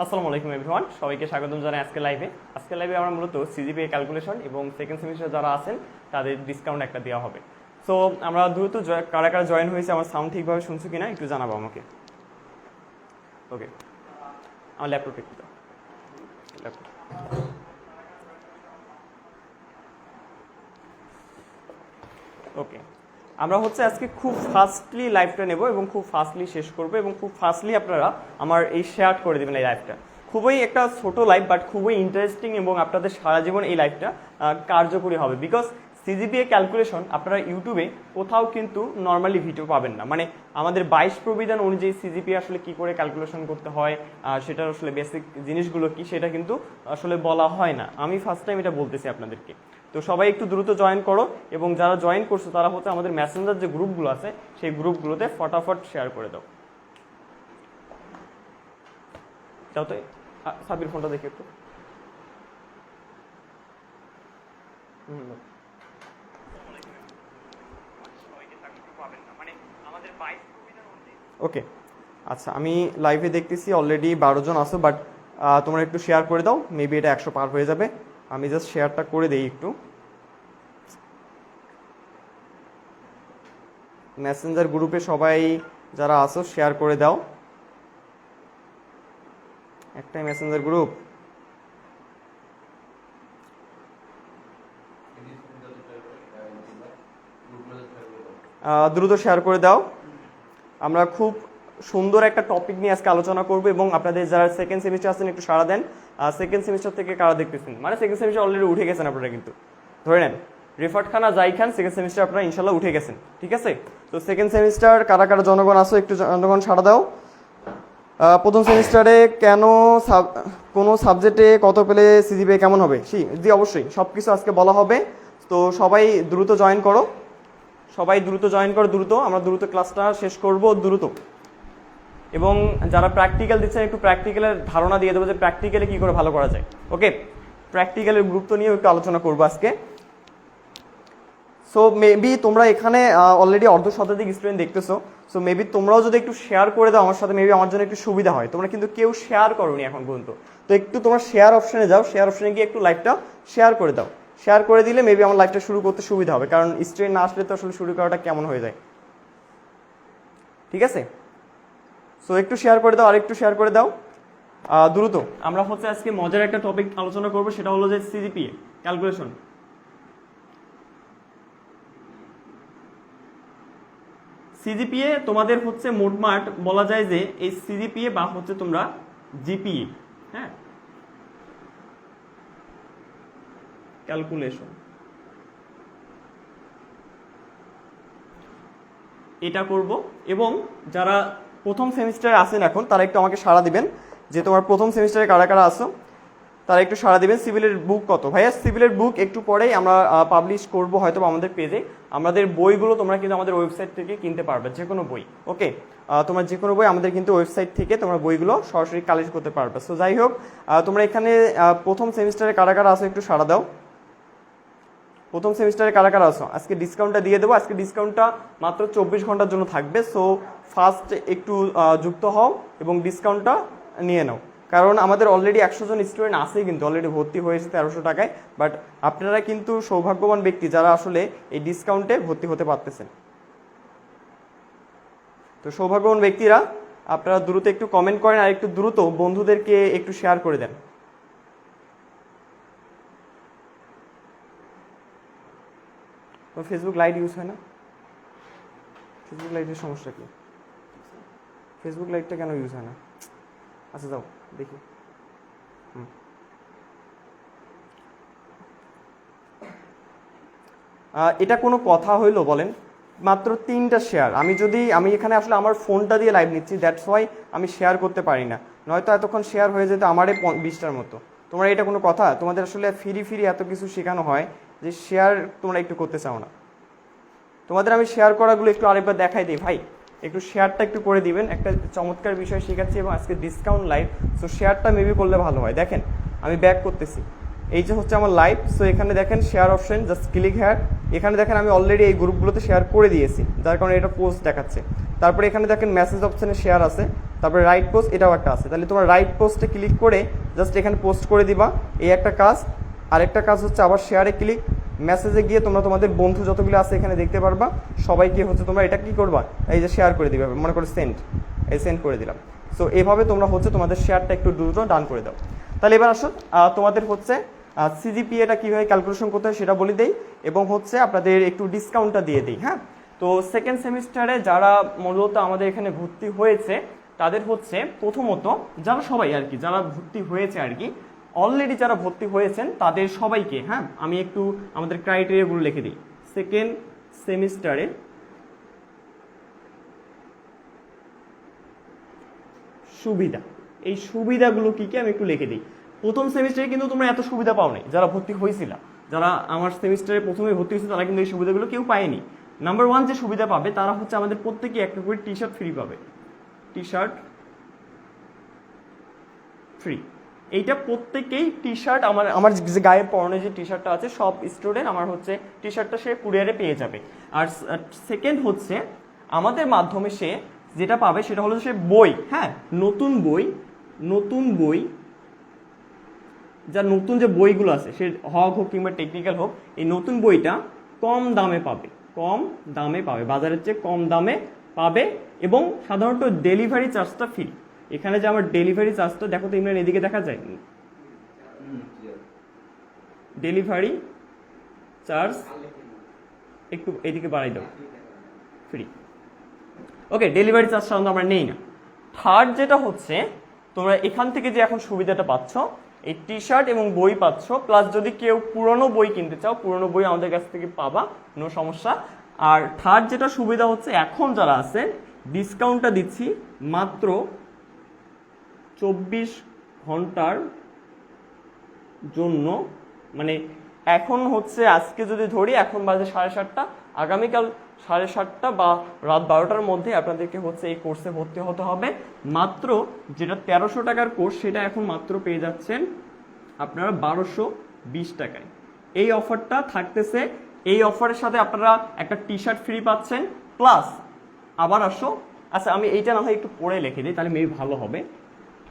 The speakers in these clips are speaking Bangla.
আসসালামু আলাইকুম এভরিওয়ান, সবাইকে স্বাগতম জানাই আজকে লাইভে আমরা মূলত সিজিপিএ ক্যালকুলেশন এবং সেকেন্ড সেমিস্টার যারা আছেন তাদের ডিসকাউন্ট একটা দেওয়া হবে। সো আমরা দ্রুত কারা কারা জয়েন হয়েছে, আমার সাউন্ড ঠিকভাবে শুনছো কিনা একটু জানাবো আমাকে। ওকে, আমার ল্যাপটপটা একটু দাও। ওকে, আমরা হচ্ছে আজকে খুব ফাস্টলি লাইভটা নেব এবং খুব ফাস্টলি শেষ করবো এবং খুব ফাস্টলি আপনারা আমার এই শেয়ার করে দেবেন এই লাইভটা। খুবই একটা ছোট লাইভ বাট খুবই ইন্টারেস্টিং এবং আপনাদের সারা জীবন এই লাইভটা কার্যকরী হবে। বিকজ সিজিপিএ ক্যালকুলেশন আপনারা ইউটিউবে কোথাও কিন্তু নর্মালি ভিডিও পাবেন না, মানে আমাদের 22 প্রবিধান অনুযায়ী সিজিপিএ আসলে কি করে ক্যালকুলেশন করতে হয়, সেটার আসলে বেসিক জিনিসগুলো কি সেটা কিন্তু আসলে বলা হয় না। আমি ফার্স্ট টাইম এটা বলতেছি আপনাদেরকে। তো সবাই একটু দ্রুত জয়েন করো এবং যারা জয়েন করছো তারা হচ্ছে আমাদের মেসেঞ্জার যে গ্রুপগুলো আছে সেই গ্রুপগুলোতে ফটাফট শেয়ার করে দাও। যাও তো সাবির ফোনটা দেখে একটু। ওকে, আচ্ছা আমি লাইভে দেখতেছি অলরেডি 12 জন আছো, বাট তোমরা একটু শেয়ার করে দাও, মেবি এটা 100 পার হয়ে যাবে। আমি জাস্ট শেয়ারটা করে দেই একটু। মেসেঞ্জার গ্রুপে সবাই যারা আছো শেয়ার করে দাও, একটাই মেসেঞ্জার গ্রুপ। দ্রুত শেয়ার করে দাও। আমরা খুব সুন্দর একটা টপিক নিয়ে আজকে আলোচনা করব এবং আপনাদের যারা সেকেন্ড সেমিস্টার আছেন একটু সাড়া দেন। সেকেন্ড সেমিস্টার থেকে কারা দেখতেছেন, মানে সেকেন্ড সেমিস্টার অলরেডি উঠে গেছেন আপনারা, কিন্তু ধরে নেন রিফার্ট খান আর জাই খান সেকেন্ড সেমিস্টার আপনারা ইনশাল্লাহ উঠে গেছেন, ঠিক আছে? তো সেকেন্ড সেমিস্টার কারা কারা জনগণ আসো একটু জনগণ সাড়া দাও। প্রথম সেমিস্টারে কেন কোনো সাবজেক্টে কত পেলে সিজিপিএ কেমন হবে? জি অবশ্যই সব কিছু আজকে বলা হবে। তো সবাই দ্রুত জয়েন করো, দ্রুত আমরা দ্রুত ক্লাসটা শেষ করব দ্রুত। এবং যারা প্র্যাকটিক্যাল দিচ্ছেন একটু প্র্যাকটিক্যালের ধারণা দিয়ে দেবো যে প্র্যাকটিক্যালে কী করে ভালো করা যায়। ওকে, প্র্যাকটিক্যালের গুরুত্ব নিয়েও একটু আলোচনা করবো আজকে। সো মেবি তোমরা এখানে অলরেডি অর্ধশতাধিক স্টুডেন্ট দেখতেছো, সো মেবি তোমরাও যদি একটু শেয়ার করে দাও আমার সাথে, মেবি আমার জন্য একটু সুবিধা হয়। তোমরা কিন্তু কেউ শেয়ার করোনি এখন পর্যন্ত, তো একটু তোমরা শেয়ার অপশনে যাও, শেয়ার অপশনে গিয়ে একটু লাইভটা শেয়ার করে দাও। শেয়ার করে দিলে মেবি আমার লাইভটা শুরু করতে সুবিধা হবে, কারণ স্টুডেন্ট না আসলে তো আসলে শুরু করাটা কেমন হয়ে যায়, ঠিক আছে? সো একটু শেয়ার করে দাও, আর একটু শেয়ার করে দাও দ্রুত। আমরা হচ্ছে আজকে মজার একটা টপিক আলোচনা করবো, সেটা হলো যে সিজিপিএ ক্যালকুলেশন। সিজিপিএ তোমাদের হচ্ছে মোটমাট বলা যায় যে এই সিজিপিএ বা হচ্ছে তোমরা জিপিএ, হ্যাঁ, ক্যালকুলেশন, এটা করব। এবং যারা প্রথম সেমিস্টারে আছেন এখন তারা একটু আমাকে সাড়া দিবেন যে তোমার প্রথম সেমিস্টারে কারা কারা আসো, তারা একটু সাড়া দিবেন। সিভিলের বুক কত? ভাইয়া সিভিলের বুক একটু পরেই আমরা পাবলিশ করব হয়তো আমাদের পেজে। আমাদের বইগুলো তোমরা কিন্তু আমাদের ওয়েবসাইট থেকে কিনতে পারবে, যে কোনো বই। ওকে, তোমরা যে কোনো বই আমাদের কিন্তু ওয়েবসাইট থেকে তোমরা বইগুলো সরাসরি কালেক্ট করতে পারবে। সো যাই হোক, তোমরা এখানে প্রথম সেমিস্টারে কারা কারা আসো একটু সাড়া দাও। প্রথম সেমিস্টারে কারা কারা আসো, আজকে ডিসকাউন্টটা দিয়ে দেবো। আজকে ডিসকাউন্টটা মাত্র 24 ঘন্টার জন্য থাকবে। সো ফার্স্ট একটু যুক্ত হও এবং ডিসকাউন্টটা নিয়ে নাও, কারণ আমাদের অলরেডি 100 জন স্টুডেন্ট আছে, কিন্তু অলরেডি ভর্তি হয়েছে 1300 টাকায়। বাট আপনারা কিন্তু সৌভাগ্যবান ব্যক্তি যারা আসলে এই ডিসকাউন্টে ভর্তি হতে পারতেছেন। তো সৌভাগ্যবান ব্যক্তিরা আপনারা দ্রুত একটু কমেন্ট করেন আর একটু দ্রুত বন্ধুদেরকে একটু শেয়ার করে দেন। ফেসবুক লাইট ইউজ হয় না? ফেসবুক লাইটের সমস্যা কি? ফেসবুক লাইটটা কেন ইউজ হয় না? আচ্ছা যাও দেখি। এটা কোনো কথা হইলো বলেন? মাত্র 3টা শেয়ার। আমি এখানে আসলে আমার ফোনটা দিয়ে লাইভ নিচ্ছি, দ্যাটস ওয়াই আমি শেয়ার করতে পারি না, নয়তো এতক্ষণ শেয়ার হয়ে যেত আমারে 20টার মতো। তোমরা এটা কোনো কথা? তোমাদের আসলে ফ্রি এত কিছু শেখানো হয় যে শেয়ার তোমরা একটু করতে চাও না। তোমাদের আমি শেয়ার করাগুলো একটু আরেকবার দেখাই দিই ভাই, একটু শেয়ারটা একটু করে দিবেন। একটা চমৎকার বিষয় শেখাচ্ছি এবং আজকে ডিসকাউন্ট লাইভ, সো শেয়ারটা মেবি করলে ভালো হয়। দেখেন আমি ব্যাক করতেছি, এই যে হচ্ছে আমার লাইভ। সো এখানে দেখেন share option, just click here. এখানে দেখেন আমি অলরেডি এই গ্রুপগুলোতে শেয়ার করে দিয়েছি, যার কারণে এটা পোস্ট দেখাচ্ছে। তারপরে এখানে দেখেন মেসেজ অপশনে শেয়ার আছে, তারপরে রাইট পোস্ট এটাও একটা আছে। তাহলে তোমার রাইট পোস্টে ক্লিক করে জাস্ট এখানে পোস্ট করে দিবা, এই একটা কাজ। আরেকটা কাজ হচ্ছে আবার শেয়ারে ক্লিক, মেসেজে গিয়ে তোমরা তোমাদের বন্ধু যতগুলো আছে এখানে দেখতে পারবা, সবাইকে হচ্ছে তোমরা এটা কি করবা, এই যে শেয়ার করে দিবে, মনে করে সেন্ড, এই সেন্ড করে দিলাম। সো এভাবে তোমরা হচ্ছে তোমাদের শেয়ারটা একটু দ্রুত ডান করে দাও। তাহলে এবার আসো তোমাদের হচ্ছে সিজিপিএটা কীভাবে ক্যালকুলেশন করতে হয় সেটা বলে দেই, এবং হচ্ছে আপনাদের একটু ডিসকাউন্টটা দিয়ে দিই। হ্যাঁ, তো সেকেন্ড সেমিস্টারে যারা মূলত আমাদের এখানে ভর্তি হয়েছে তাদের হচ্ছে প্রথমত যারা সবাই আর কি, যারা ভর্তি হয়েছে আর কি, অলরেডি যারা ভর্তি হয়েছেন তাদের সবাইকে, হ্যাঁ আমি একটু আমাদের ক্রাইটেরিয়াগুলো লিখে দিই। সেকেন্ড সেমিস্টারে সুবিধা, এই সুবিধাগুলো কি কি আমি একটু লিখে দিই। প্রথম সেমিস্টারে কিন্তু তোমরা এত সুবিধা পাওনি যারা ভর্তি হয়েছিল, যারা আমার সেমিস্টারে প্রথমে ভর্তি হয়েছে তারা কিন্তু এই সুবিধাগুলো কেউ পায়নি। নাম্বার ওয়ান যে সুবিধা পাবে তারা হচ্ছে আমাদের প্রত্যেকে একটা করে টি শার্ট ফ্রি পাবে, টি শার্ট ফ্রি। এইটা প্রত্যেকেই টি শার্ট আমার যে গায়ে পরনে যে টি শার্টটা আছে সব স্টুডেন্ট আমার হচ্ছে টি শার্টটা সে কুরিয়ারে পেয়ে যাবে। আর সেকেন্ড হচ্ছে আমাদের মাধ্যমে সে যেটা পাবে সেটা হলো সে বই, হ্যাঁ নতুন বই, নতুন বই, যা নতুন যে বইগুলো আছে সে হক হোক কিংবা টেকনিক্যাল হোক, এই নতুন বইটা কম দামে পাবে, কম দামে পাবে, বাজারের চেয়ে কম দামে পাবে। এবং সাধারণত ডেলিভারি চার্জটা ফ্রি। এখানে যে আমার ডেলিভারি চার্জটা দেখো তো ইমরান, এদিকে দেখা যায়, ডেলিভারি চার্জ একটু এদিকে বাড়াই দাও, ফ্রি। ওকে, ডেলিভারি চার্জ সাধারণত আমরা নেই না। থার্ড যেটা হচ্ছে তোমরা এখান থেকে যে এখন সুবিধাটা পাচ্ছ, এই টি শার্ট এবং বই পাচ্ছ, প্লাস যদি কেউ পুরনো বই কিনতে চাও পুরনো বই আমাদের কাছ থেকে পাবা, কোনো সমস্যা। আর থার্ড যেটা সুবিধা হচ্ছে এখন যারা আছেন ডিসকাউন্টটা দিচ্ছি মাত্র 24 ঘন্টার জন্য। মানে এখন হচ্ছে আজকে যদি ধরি এখন বাজে 7:30, আগামীকাল 7:30 বা রাত 12টার মধ্যে আপনাদেরকে হচ্ছে এই কোর্সে ভর্তি হতে হবে। মাত্র যেটা 1300 টাকার কোর্স সেটা এখন মাত্র পেয়ে যাচ্ছেন আপনারা 1220 টাকায়। এই অফারটা থাকতেছে, এই অফারের সাথে আপনারা একটা টি শার্ট ফ্রি পাচ্ছেন, প্লাস আবার আসো, আচ্ছা আমি এইটা না হয় একটু পরে লিখে দিই তাহলে মেবি ভালো হবে।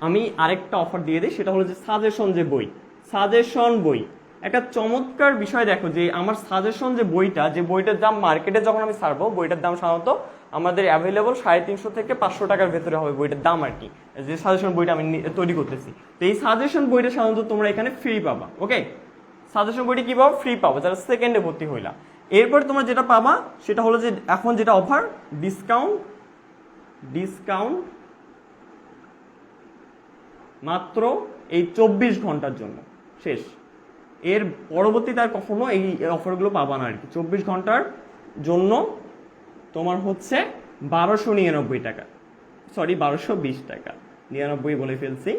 আমি আরেকটা অফার দিয়ে দিই, সেটা হলো যে সাজেশন যে বই, সাজেশন বই একটা চমৎকার বিষয়। দেখো যে আমার সাজেশন যে বইটা, যে বইটার দাম মার্কেটে যখন আমি ছাড়বো বইটার দাম সাধারণত আমাদের অ্যাভেলেবল 350 থেকে 500 টাকার ভেতরে হবে বইটার দাম আর কি, যে সাজেশন বইটা আমি তৈরি করতেছি। তো এই সাজেশন বইটা সাধারণত তোমরা এখানে ফ্রি পাবা। ওকে, সাজেশন বইটি কি পাবো, ফ্রি পাবো যারা সেকেন্ডে ভর্তি হইলা। এরপর তোমরা যেটা পাবা সেটা হলো যে এখন যেটা অফার, ডিসকাউন্ট মাত্র এই 24 ঘন্টার জন্য শেষ। এর পরবর্তীতে আর কখনো এই অফারগুলো পাবা না আর কি। 24 ঘন্টার জন্য তোমার হচ্ছে 1299 টাকা, সরি 1220 টাকা, 99 বলে ফেলছি,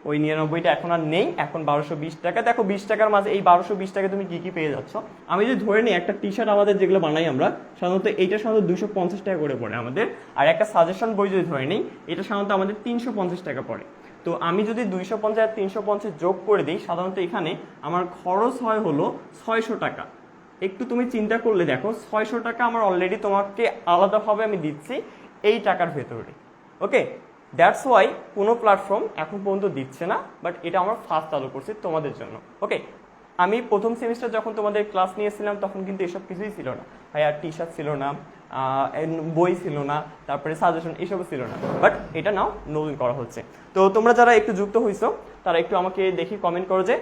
ওই 99টা এখন আর নেই, এখন 1220 টাকা। দেখো 20 টাকার মাঝে এই 1220 টাকা তুমি কি কি পেয়ে যাচ্ছ। আমি যদি ধরে নিই একটা টি শার্ট আমাদের যেগুলো বানাই আমরা সাধারণত এইটা সাধারণত 250 টাকা করে পড়ে আমাদের, আর একটা সাজেশন বই যদি ধরে নিই এটা সাধারণত আমাদের 350 টাকা পড়ে। তো আমি যদি 250 আর 350 যোগ করে দিই সাধারণত এখানে আমার খরচ হয় হলো 600 টাকা। একটু তুমি চিন্তা করলে দেখো 600 টাকা আমার অলরেডি তোমাকে আলাদাভাবে আমি দিচ্ছি এই টাকার ভেতরে। ওকে, দ্যাটস ওয়াই কোনো প্ল্যাটফর্ম এখন পর্যন্ত দিচ্ছে না, বাট এটা আমরা ফার্স্ট চালু করছি তোমাদের জন্য। ওকে, আমি প্রথম সেমিস্টার যখন তোমাদের ক্লাস নিয়েছিলাম তখন কিন্তু এসব কিছুই ছিল না ভাইয়া, টি শার্ট ছিল না, বই ছিল না, তারপরে সাজেশন এসবও ছিল না, বাট এটা নাও নতুন করা হচ্ছে। তো তোমরা যারা একটু যুক্ত হইছো তারা একটু আমাকে দেখি কমেন্ট করো যে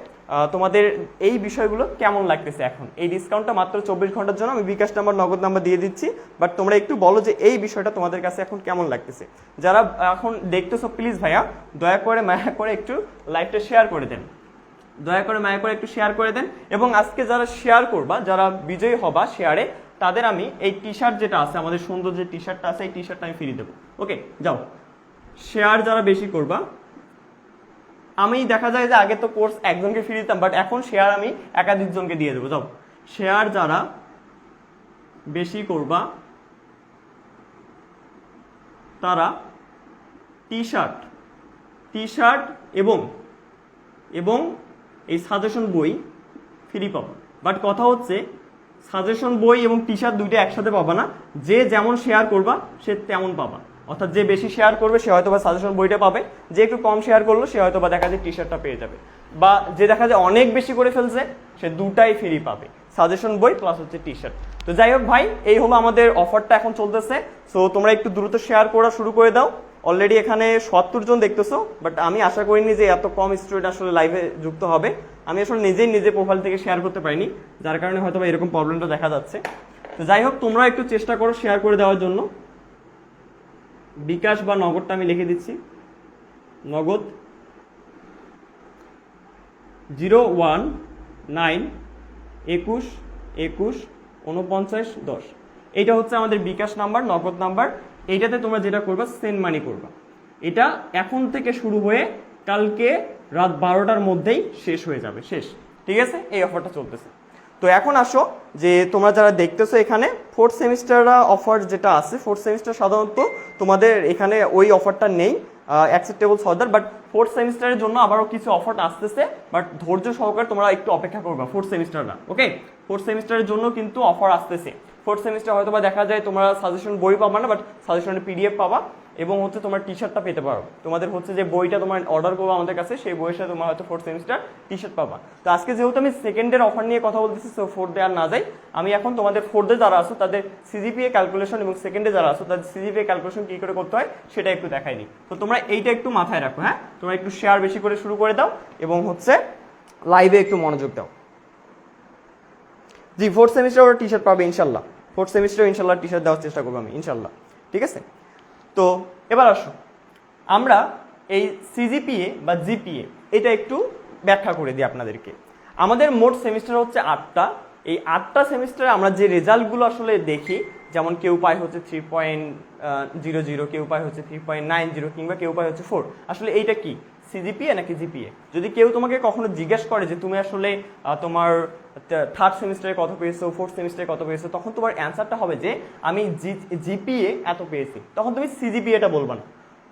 তোমাদের এই বিষয়গুলো কেমন লাগতেছে। এখন এই ডিসকাউন্টটা মাত্র 24 ঘন্টার জন্য, আমি বিকাশ নাম্বার নগদ নাম্বার দিয়ে দিচ্ছি, বাট তোমরা একটু বলো যে এই বিষয়টা তোমাদের কাছে এখন কেমন লাগতেছে। যারা এখন দেখতেছো প্লিজ ভাইয়া দয়া করে মায়া করে একটু লাইভটা শেয়ার করে দেন, দয়া করে মায়া করে একটু শেয়ার করে দেন। এবং আজকে যারা শেয়ার করবা, যারা বিজয়ী হবা শেয়ারে, তাদের আমি এই টি শার্ট যেটা আছে আমাদের সুন্দর যে টি শার্টটা আছে এই টি শার্টটা আমি ফ্রি দেবো। ওকে, যাও শেয়ার যারা বেশি করবা, আমি দেখা যায় যে আগে তো কোর্স একজনকে ফ্রি দিতাম, বাট এখন শেয়ার আমি একাধিক জনকে দিয়ে দেবো। যাও শেয়ার যারা বেশি করবা তারা টি শার্ট এবং এই সাজেশন বই ফ্রি পাবা। বাট কথা হচ্ছে সাজেশন বই এবং টি শার্ট দুইটা একসাথে পাবা না, যে যেমন শেয়ার করবা সে তেমন পাবা। অর্থাৎ যে বেশি শেয়ার করবে সে হয়তো বা সাজেশন বইটা পাবে, যে একটু কম শেয়ার করলো সে হয়তো বা দেখা যায় টি শার্টটা পেয়ে যাবে, বা যে দেখা যায় অনেক বেশি করে ফেলছে সে দুটাই ফ্রি পাবে, সাজেশন বই প্লাস হচ্ছে টি শার্ট। তো যাই হোক ভাই, এই হলো আমাদের অফারটা এখন চলতেছে। সো তোমরা একটু দ্রুত শেয়ার করা শুরু করে দাও। অলরেডি এখানে ৭০ জন দেখতেছো, বাট আমি আশা করিনি যে এত কম স্টুডেন্ট আসলে লাইভে যুক্ত হবে। আমি আসলে নিজে প্রোফাইল থেকে শেয়ার করতে পারিনি, যার কারণে হয়তো এরকম প্রবলেমটা দেখা যাচ্ছে। তো যাই হোক, তোমরা একটু চেষ্টা করো শেয়ার করে দেওয়ার জন্য। বিকাশ বা নগদটা আমি লিখে দিচ্ছি। নগদ 01921214910, এইটা হচ্ছে আমাদের বিকাশ নাম্বার, নগদ নাম্বার। এইটাতে তোমরা যেটা করবা সেন্ড মানি করবা। এটা এখন থেকে শুরু হয়ে কালকে রাত 12টার মধ্যেই শেষ হয়ে যাবে, শেষ। ঠিক আছে, এই অফারটা চলতেছে। তো এখন আসো যে তোমরা যারা দেখতেছো এখানে ফোর্থ সেমিস্টার অফার যেটা আছে, ফোর্থ সেমিস্টার সাধারণত তোমাদের এখানে ওই অফারটা নেই, অ্যাকসেপ্টেবল ফর্দার, বাট ফোর্থ সেমিস্টারের জন্য আবারও কিছু অফার আসতেছে, বাট ধৈর্য সহকারে তোমরা একটু অপেক্ষা করবা ফোর্থ সেমিস্টাররা। ওকে, ফোর্থ সেমিস্টারের জন্য কিন্তু অফার আসতেছে। ফোর্থ সেমিস্টার হয়তো বা দেখা যায় তোমরা সাজেশন বই পাবা না, বাট সাজেশনের পিডিএফ পাবা, এবং হচ্ছে তোমার টি শার্টটা পেতে পারো। তোমাদের হচ্ছে যে বইটা তোমার অর্ডার করবো আমাদের কাছে, সেই বইয়ের সাথে তোমার হয়তো ফোর্থ সেমিস্টার টি শার্ট পাবা। তো আজকে যেহেতু আমি সেকেন্ডের অফার নিয়ে কথা বলতেছি, সো ফোর্থে আর না যাই, আমি এখন তোমাদের ফোর্থে যারা আসো তাদের সিজিপিএ ক্যালকুলেশন এবং সেকেন্ডে যারা আসো তাদের সিজিপিএ ক্যালকুলেশন কি করে করতে হয় সেটা একটু দেখাই দিই। তো তোমরা এইটা একটু মাথায় রাখো, হ্যাঁ, তোমরা একটু শেয়ার বেশি করে শুরু করে দাও এবং হচ্ছে লাইভে একটু মনোযোগ দাও। জি, ফোর্থ সেমিস্টার ওরা টি শার্ট পাবে ইনশাল্লাহ, ফোর্থ সেমিস্টার ইনশাল্লাহ টি শার্ট দেওয়ার চেষ্টা করবো আমি ইনশাল্লাহ। ঠিক আছে, তো এবার আসো আমরা এই সিজিপিএ বা জিপিএ এটা একটু ব্যাখ্যা করে দিই আপনাদেরকে। আমাদের মোট সেমিস্টার হচ্ছে 8টা। এই 8টা সেমিস্টারে আমরা যে রেজাল্টগুলো আসলে দেখি, যেমন কেউ পায় হচ্ছে 3.00, কেউ পায় হচ্ছে 3.90, কিংবা কেউ পায় হচ্ছে 4। আসলে এইটা কি, সিজিপিএ নাকি জিপিএ? যদি কেউ তোমাকে কখনো জিজ্ঞেস করে যে তুমি আসলে তোমার থার্ড সেমিস্টারে কত পেয়েছো, ফোর্থ সেমিস্টারে কত পেয়েছো, তখন তোমার অ্যান্সারটা হবে যে আমি জিপিএ এত পেয়েছি, তখন তুমি সিজিপিএটা বলবা না।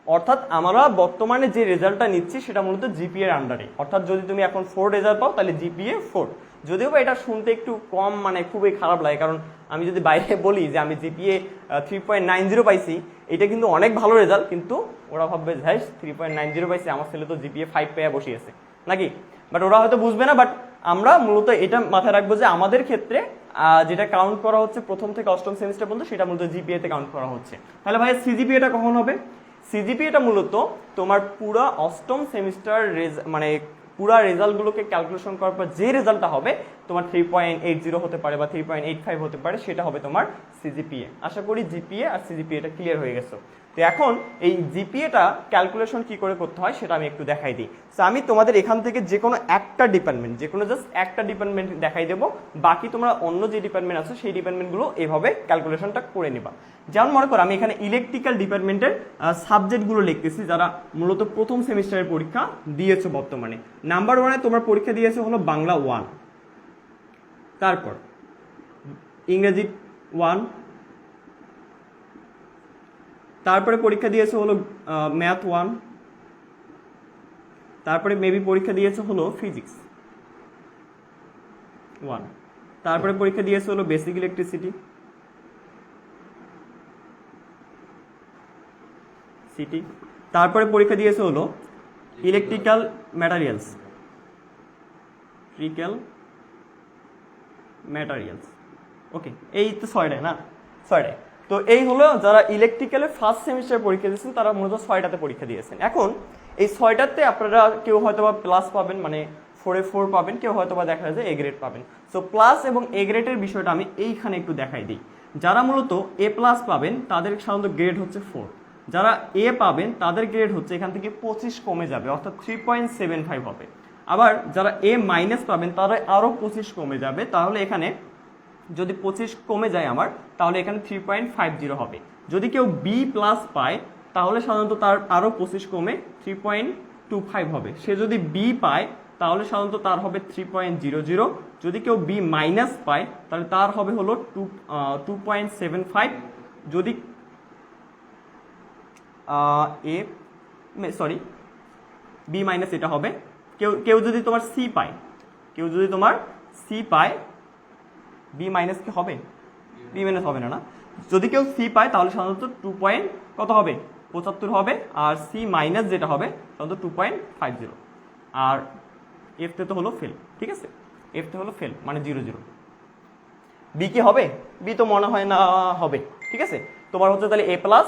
অর্থাৎ আমরা বর্তমানে যে রেজাল্টটা নিচ্ছি সেটা মূলত জিপিএর আন্ডারে। অর্থাৎ যদি তুমি এখন 4 রেজাল্ট পাও তাহলে জিপিএ 4। যদিও বা এটা শুনতে একটু কম, মানে খুবই খারাপ লাগে, কারণ আমি যদি বাইরে বলি যে আমি জিপিএ 3.90 পাইছি, এটা কিন্তু অনেক ভালো রেজাল্ট, কিন্তু ওরা ভাববে ভাই 3.90 পাইছি, আমার ছেলে তো জিপিএ 5 পেয়ে বসিয়েছে নাকি, বাট ওরা হয়তো বুঝবে না। বাট আমরা মূলত এটা মাথায় রাখবো যে আমাদের ক্ষেত্রে যেটা কাউন্ট করা হচ্ছে প্রথম থেকে অষ্টম সেমিস্টার পর্যন্ত, সেটা মূলত জিপিএ তে কাউন্ট করা হচ্ছে। তাহলে ভাই সিজিপিএটা কখন হবে? সিজিপিএটা মূলত তোমার পুরো অষ্টম সেমিস্টার মানে পুরা রেজাল্টগুলোকে ক্যালকুলেশন করার পর যে রেজাল্টটা হবে তোমার 3.80 হতে পারে বা 3.85 হতে পারে, সেটা হবে তোমার সিজিপিএ। আশা করি জিপিএ আর সিজিপিএটা ক্লিয়ার হয়ে গেছে। তো এখন এই জিপিএটা ক্যালকুলেশন কি করে করতে হয় সেটা আমি একটু দেখাই দিই। সো আমি তোমাদের এখান থেকে যে কোনো একটা ডিপার্টমেন্ট, যে কোনো জাস্ট একটা ডিপার্টমেন্ট দেখাই দেবো, বাকি তোমরা অন্য যে ডিপার্টমেন্ট আছে সেই ডিপার্টমেন্টগুলো এভাবে ক্যালকুলেশনটা করে নিবা। যেমন মনে করো আমি এখানে ইলেকট্রিক্যাল ডিপার্টমেন্টের সাবজেক্টগুলো লিখতেছি যারা মূলত প্রথম সেমিস্টারের পরীক্ষা দিয়েছো বর্তমানে। নাম্বার 1-এ তোমার পরীক্ষা দিয়েছে হলো বাংলা 1, তারপর ইংরেজি 1, তারপরে পরীক্ষা দিয়েছে হলো ম্যাথ 1, তারপরে মেবি পরীক্ষা দিয়েছে হলো ফিজিক্স 1, তারপরে পরীক্ষা দিয়েছে হলো বেসিক ইলেকট্রিসিটি, তারপরে পরীক্ষা দিয়েছে হলো ইলেকট্রিক্যাল ম্যাটেরিয়ালস, ওকে, এই তো 6টায় না, 6টায়। তো এই হলো যারা ইলেকট্রিক্যালের ফার্স্ট সেমিস্টার পরীক্ষা দিয়েছেন তারা মূলত 6টাতে পরীক্ষা দিয়েছেন। এখন এই 6টাতে আপনারা কেউ হয়তো বা প্লাস পাবেন, মানে 4-এ 4 পাবেন, কেউ হয়তো বা দেখা যায় এ গ্রেড পাবেন। সো প্লাস এবং এ গ্রেডের বিষয়টা আমি এইখানে একটু দেখাই দিই। যারা মূলত এ প্লাস পাবেন তাদের সাধারণত গ্রেড হচ্ছে 4, যারা এ পাবেন তাদের গ্রেড হচ্ছে এখান থেকে 25 কমে যাবে, অর্থাৎ 3.75 হবে। আবার যারা এ মাইনাস পাবেন তারা আরও 25 কমে যাবে, তাহলে এখানে যদি 25 কমে যায় আমার, তাহলে এখানে 3.50 হবে। যদি কেউ বি প্লাস পায় তাহলে সাধারণত তার আরও 25 কমে 3.25 হবে। সে যদি বি পায় তাহলে সাধারণত তার হবে 3.00। যদি কেউ বি মাইনাস পায় তাহলে তার হবে হলো 2.75। যদি বি মাইনাস এটা হবে। কেউ যদি তোমার সি পায়, বি মাইনাস কি হবে? বি মাইনাস হবে না, না। যদি কেউ সি পায় তাহলে সাধারণত 2 পয়েন্ট কত হবে 75 হবে, আর সি মাইনাস যেটা হবে সাধারণত 2.50, আর এফতে তো হলো ফেল। ঠিক আছে, এফতে হলো ফেল মানে 0 0। বি কি হবে? বি তো মনে হয় না হবে। ঠিক আছে, তোমার হচ্ছে তাহলে এ প্লাস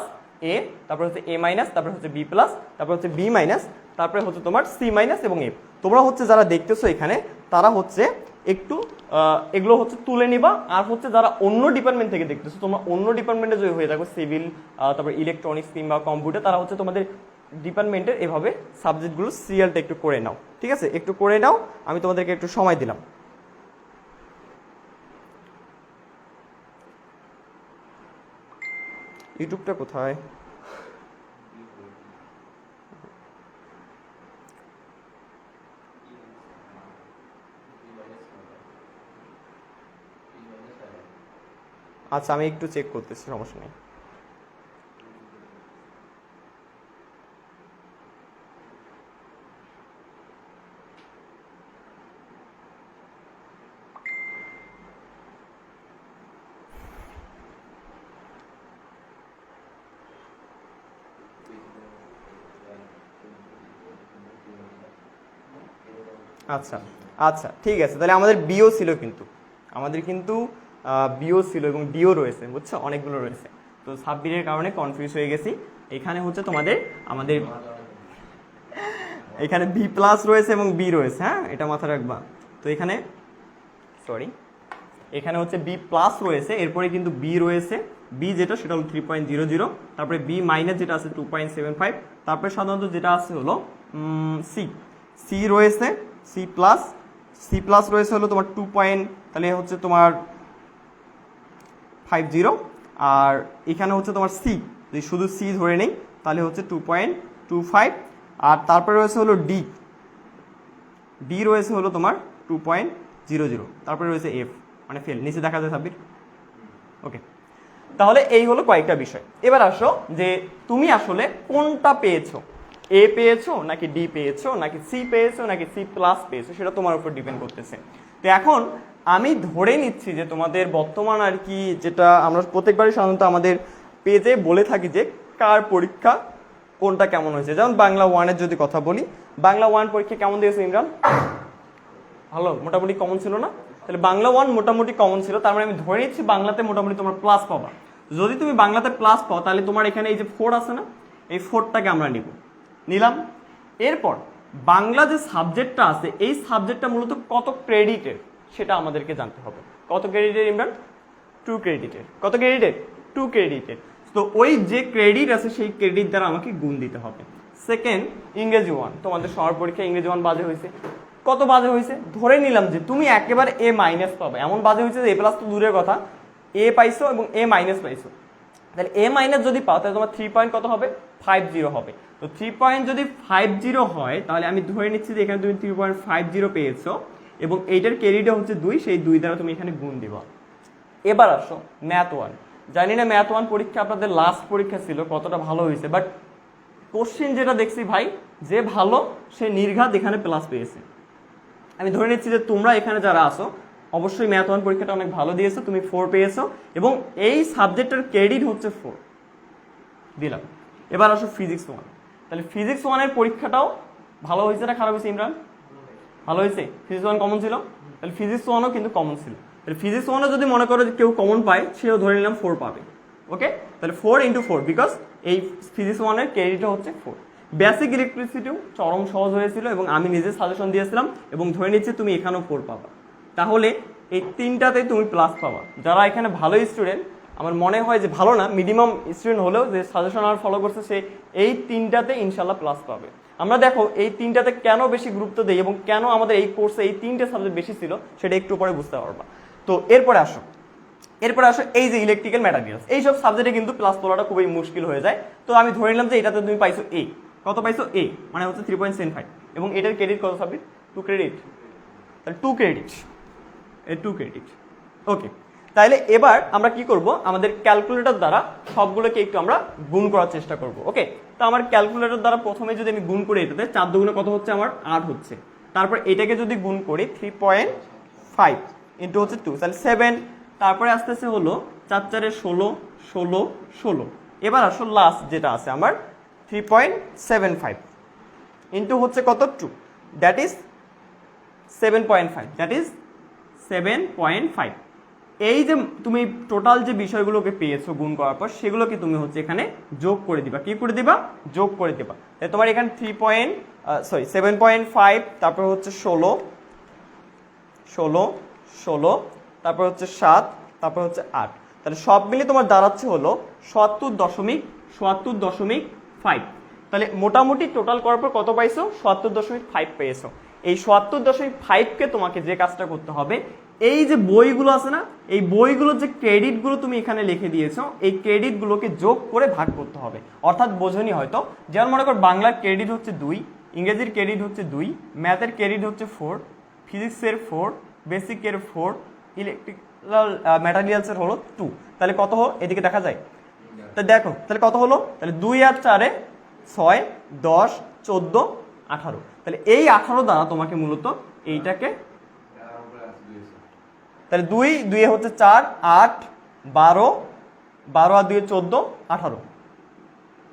এ, তারপর হচ্ছে এ মাইনাস, তারপর হচ্ছে বি প্লাস, তারপর হচ্ছে বি মাইনাস, তারপরে হচ্ছে তোমার সি মাইনাস এবং এফ। তোমরা হচ্ছে যারা দেখতেছো এখানে তারা হচ্ছে একটু এগুলো হচ্ছে তুলে নিবা, আর হচ্ছে যারা অন্য ডিপার্টমেন্ট থেকে দেখতেছো, তোমরা অন্য ডিপার্টমেন্টে যদি হয়ে থাকো সিভিল, তারপর ইলেকট্রনিক্স কিংবা কম্পিউটার, তারা হচ্ছে তোমাদের ডিপার্টমেন্টের এভাবে সাবজেক্টগুলো সিরিয়ালটা একটু করে নাও। ঠিক আছে, একটু করে নাও, আমি তোমাদেরকে একটু সময় দিলাম। ইউটিউবটা কোথায়? আচ্ছা, আমি একটু চেক করতেছি, সমস্যা নেই। আচ্ছা আচ্ছা, ঠিক আছে, তাহলে আমাদের বিও ছিল, কিন্তু আমাদের কিন্তু বিও ছিল এবং ডিও রয়েছে, বুঝছো, অনেকগুলো রয়েছে। তো সাবমিটের কারণে কনফিউজ হয়ে গেছি। এখানে হচ্ছে তোমাদের আমাদের এখানে বি প্লাস রয়েছে এবং বি রয়েছে, হ্যাঁ, এটা মাথায় রাখবা। তো এখানে সরি, এখানে হচ্ছে বি প্লাস রয়েছে, এরপরে কিন্তু বি রয়েছে, বি যেটা সেটা হলো 3.00, তারপরে বি মাইনাস যেটা আছে 2.75, তারপরে সাধারণত যেটা আছে হলো সি, সি রয়েছে, সি প্লাস রয়েছে হলো তোমার 2 পয়েন্ট, তাহলে হচ্ছে তোমার 50, আর এখানে হচ্ছে তোমার সি, যদি শুধু সি ধরে নেই তাহলে হচ্ছে 2.25, আর তারপরে রয়েছে হলো ডি, ডি রয়েছে হলো তোমার 2.00, তারপরে রয়েছে এফ মানে ফেল, নিচে দেখা যায় সাবমিট। ওকে, তাহলে এই হলো কয়েকটা বিষয়। এবার আসো যে তুমি আসলে কোনটা পেয়েছো, এ পেয়েছো নাকি ডি পেয়েছো নাকি সি পেয়েছো নাকি সি প্লাস পেয়েছো, সেটা তোমার উপর ডিপেন্ড করতেছে। তো এখন আমি ধরে নিচ্ছি যে তোমাদের বর্তমান আর কি, যেটা আমরা প্রত্যেকবারই সাধারণত আমাদের পেজে বলে থাকি যে কার পরীক্ষা কোনটা কেমন হয়েছে। যেমন বাংলা 1-এর যদি কথা বলি, বাংলা 1 পরীক্ষা কেমন দিয়েছে ইমরান? ভালো, মোটামুটি কমন ছিল না? তাহলে বাংলা 1 মোটামুটি কমন ছিল, তার মানে আমি ধরে নিচ্ছি বাংলাতে মোটামুটি তোমার প্লাস পাবা। যদি তুমি বাংলাতে প্লাস পাও তাহলে তোমার এখানে এই যে 4 আছে না, এই 4টাকে আমরা নিলাম। এরপর বাংলা যে সাবজেক্টটা আছে, এই সাবজেক্টটা মূলত কত ক্রেডিটের সেটা আমাদেরকে জানতে হবে। কত ক্রেডিটের ইমরান? 2 ক্রেডিটের। কত ক্রেডিটের? 2 ক্রেডিটের। তো ওই যে ক্রেডিট আছে সেই ক্রেডিট দ্বারা আমাকে গুণ দিতে হবে। সেকেন্ড, ইংরেজি 1, তোমাদের সবার পরীক্ষা ইংরেজি 1 বাজে হয়েছে। কত বাজে হয়েছে? ধরে নিলাম যে তুমি একেবারে এ মাইনাস পাবে, এমন বাজে হয়েছে যে এ প্লাস তো দূরের কথা, এ পাইছো এবং এ মাইনাস পাইছো। তাহলে এ মাইনাস যদি পাও তাহলে তোমার 3 পয়েন্ট কত হবে? 50 হবে। তো 3 পয়েন্ট যদি 50 হয় তাহলে আমি ধরে নিচ্ছি যে এখানে তুমি 3.50 পেয়েছো এবং এইটার ক্রেডিটও হচ্ছে 2, সেই 2 দ্বারা তুমি এখানে গুণ দিবা। এবার আসো ম্যাথ 1। জানি না ম্যাথ 1 পরীক্ষা আপনাদের লাস্ট পরীক্ষা ছিল কতটা ভালো হয়েছে, বাট কোশ্চিন যেটা দেখছি ভাই, যে ভালো সে নির্ঘাত এখানে প্লাস পেয়েছে। আমি ধরে নিচ্ছি যে তোমরা এখানে যারা আসো অবশ্যই ম্যাথ 1 পরীক্ষাটা অনেক ভালো দিয়েছো, তুমি 4 পেয়েছো এবং এই সাবজেক্টের ক্রেডিট হচ্ছে 4 দিলাম। এবার আসো ফিজিক্স 1। তাহলে ফিজিক্স 1-এর পরীক্ষাটাও ভালো হয়েছে না খারাপ হয়েছে ইমরান? ভালো হয়েছে। ফিজিক্স 1 কমন ছিল, তাহলে ফিজিক্স 1ও কিন্তু কমন ছিল। তাহলে ফিজিক্স 1ও যদি মনে করো যে কেউ কমন পায়, সেও ধরে নিলাম 4 পাবে। ওকে, তাহলে 4 × 4, বিকজ এই ফিজিক্স 1-এর ক্রেডিটও হচ্ছে 4। বেসিক ইলেকট্রিসিটিও চরম সহজ হয়েছিল এবং আমি নিজে সাজেশন দিয়েছিলাম এবং ধরে নিচ্ছি তুমি এখানেও 4 পাবা। তাহলে এই 3টাতেই তুমি প্লাস পাবা। যারা এখানে ভালো স্টুডেন্ট, আমার মনে হয় যে ভালো না, মিনিমাম স্টুডেন্ট হলেও যে সাজেশন আর ফলো করছে সে এই 3টাতে ইনশাল্লাহ প্লাস পাবে। আমরা দেখো এই 3টাতে কেন বেশি গুরুত্ব দেই এবং কেন আমাদের এই কোর্সে এই 3টে সাবজেক্ট বেশি ছিল সেটা একটু পরে বুঝতে পারবা। তো এরপরে আসো এই যে ইলেকট্রিক্যাল ম্যাটেরিয়ালস, এইসব সাবজেক্টে কিন্তু প্লাস তোলাটা খুবই মুশকিল হয়ে যায়। তো আমি ধরে নিলাম যে এটাতে তুমি পাইছো এ। কত পাইছো? এ মানে হচ্ছে 3.75 এবং এটার ক্রেডিট কত সাবজেক্ট? 2 ক্রেডিট। তাহলে 2 ক্রেডিট, এই 2 ক্রেডিট। ওকে, তাহলে এবার আমরা কি করব, আমাদের ক্যালকুলেটর দ্বারা সবগুলোকে একটু আমরা গুণ করার চেষ্টা করব। ওকে, তো আমার ক্যালকুলেটর দ্বারা প্রথমে যদি আমি গুণ করি, এটাতে 4 দুগুণে কত হচ্ছে? আমার 8 হচ্ছে। তারপর এটাকে যদি গুণ করি 3.5 ইন্টু হচ্ছে 2, তাহলে 7। তারপরে আস্তে আস্তে হলো 4 4 16, 16 16। এবার আসো লাস্ট যেটা আছে আমার 3.75 ইন্টু হচ্ছে কত 2, দ্যাট ইজ 7.5, দ্যাট ইজ 7.5। এই যে তুমি টোটাল যে বিষয়গুলোকে পেয়েছো গুণ করার পর সেগুলোকে তুমি হচ্ছে এখানে যোগ করে দিবা। কি করে দিবা? যোগ করে দিবা। তাই তোমার এখানে 7.5, তারপর হচ্ছে 16 16 16, তারপর হচ্ছে 7, তারপর হচ্ছে 8। তাহলে সব মিলে তোমার দাঁড়াচ্ছে হলো 77.5। তাহলে মোটামুটি টোটাল করার পর কত পাইছো? 77.5 পেয়েছো। এই 77.5কে তোমাকে যে কাজটা করতে হবে, এই যে বইগুলো আছে না, এই বইগুলোর যে ক্রেডিটগুলো তুমি এখানে লিখে দিয়েছো, এই ক্রেডিটগুলোকে যোগ করে ভাগ করতে হবে। অর্থাৎ বোঝনি হয়তো, যেমন মনে কর বাংলার ক্রেডিট হচ্ছে 2, ইংরেজির ক্রেডিট হচ্ছে 2, ম্যাথের ক্রেডিট হচ্ছে 4, ফিজিক্সের 4, বেসিকের 4, ইলেকট্রিক্যাল ম্যাটেরিয়ালসের হলো 2। তাহলে কত হলো এদিকে দেখা যায়? তাহলে দেখো তাহলে কত হলো, তাহলে 2 আর 4 6 10 14 18। তাহলে এই 18 দ্বারা তোমাকে মূলত এইটাকে, তাহলে 2 2 হচ্ছে 4 8 12 12 আর 2 14 18,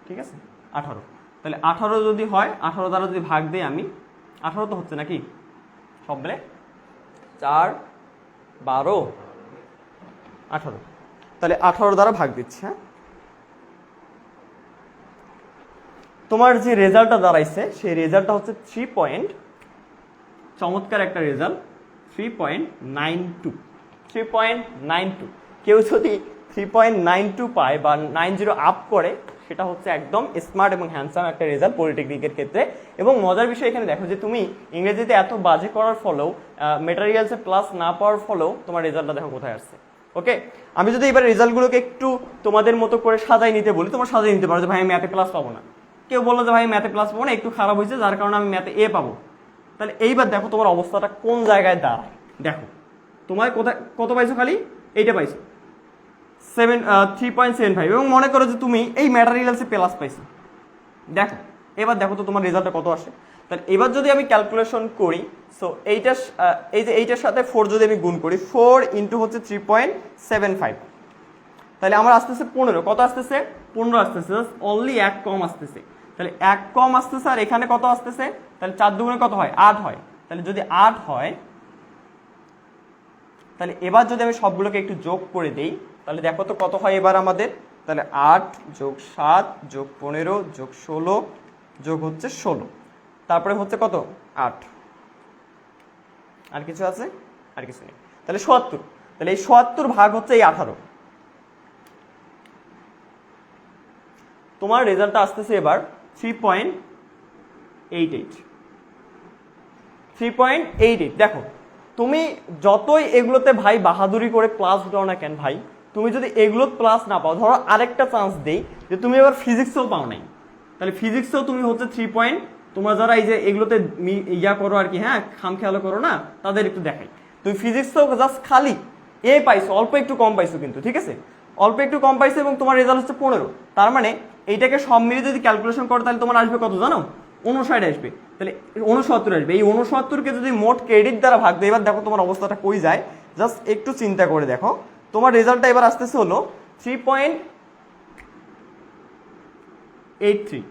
ঠিক আছে 18। তাহলে 18 যদি হয়, 18 দ্বারা যদি ভাগ দেই আমি, 18 তো হচ্ছে নাকি সব মিলে 4 12 18, তাহলে 18 দ্বারা ভাগ দিচ্ছি। হ্যাঁ, তোমার যে রেজাল্টটা দাঁড়াইছে সেই রেজাল্টটা হচ্ছে 3 চমৎকার একটা রেজাল্ট, 3.92। কেউ যদি 3.92 পায় বা 90 আপ করে, সেটা হচ্ছে একদম স্মার্ট এবং হ্যান্ডসাম একটা রেজাল্ট পলিটেকনিকের ক্ষেত্রে। এবং মজার বিষয় এখানে দেখো যে তুমি ইংরেজিতে এত বাজে করার ফলেও, মেটেরিয়ালসে প্লাস না পাওয়ার ফলেও তোমার রেজাল্টটা দেখো কোথায় আসছে। ওকে, আমি যদি এবার রেজাল্টগুলোকে একটু তোমাদের মতো করে সাজাই নিতে বলি, তোমার সাজাই নিতে পারো যে ভাই আমি ম্যাথে প্লাস পাবো না। কেউ বললো যে ভাই ম্যাথে প্লাস পাবো না, একটু খারাপ হয়েছে যার কারণে আমি ম্যাথে এ পাবো। তাহলে এইবার দেখো তোমার অবস্থাটা কোন জায়গায় দাঁড়ায়। দেখো তোমার কোথায় কত পাইছো, খালি এইটা পাইছো 3.75, এবং মনে করো যে তুমি এই ম্যাটেরিয়ালসে প্লাস পাইছো। দেখো এবার দেখো তো তোমার রেজাল্টটা কত আসে। তাহলে এবার যদি আমি ক্যালকুলেশন করি, সো এইটা এই যে এইটার সাথে 4 যদি আমি গুণ করি, 4 ইন্টু হচ্ছে 3.75, তাহলে আমার আসতেছে 15। কত আসতেছে? 15 আসতেছে, অনলি 1 কম আসতেছে। তাহলে 1 কম আসতেছে, আর এখানে কত আসতেছে? তাহলে 4 দুগুণে কত হয়? 8 হয়। তাহলে যদি 8 হয়, তাহলে এবার যদি আমি সবগুলোকে একটু যোগ করে দেই, তাহলে দেখো তো কত হয় এবার আমাদের। তাহলে 8 যোগ 7 যোগ 15 যোগ 16 যোগ হচ্ছে 16, তারপরে হচ্ছে কত? 8। আর কিছু আছে? আর কিছু নেই। তাহলে 77। তাহলে এই 77 ভাগ হচ্ছে এই 18। তোমার রেজাল্টটা আসতেছে এবার 3.88। দেখো তুমি যতই এগুলোতে ভাই বাহাদুরি করে প্লাস দাও না কেন ভাই, তুমি যদি এগুলো প্লাস না পাও, ধরো আরেকটা চান্স দেই যে তুমি এবার ফিজিক্সও পাও নাই, তাহলে ফিজিক্সও তুমি হচ্ছে 3 তোমরা যারা এই যে এগুলোতে ইয়া করো আর কি, হ্যাঁ খাম খেয়াল করো না, তাদের একটু দেখাই। তুমি ফিজিক্সও জাস্ট খালি এ পাইছো, অল্প একটু কম পাইছো কিন্তু, ঠিক আছে অল্প একটু কম পাইছো, এবং তোমার রেজাল্ট হচ্ছে 15। তার মানে এইটাকে সব মিলিয়ে যদি ক্যালকুলেশন করো, তাহলে তোমার আসবে কত জানো? 59 আসবে। তাহলে 69 আসবে। এই 69কে যদি মোট ক্রেডিট দ্বারা ভাগ দেয়, এবার দেখো তোমার অবস্থাটা কই যায়। জাস্ট একটু চিন্তা করে দেখো, তোমার রেজাল্টটা এবার আসতেছে হলো 3.83।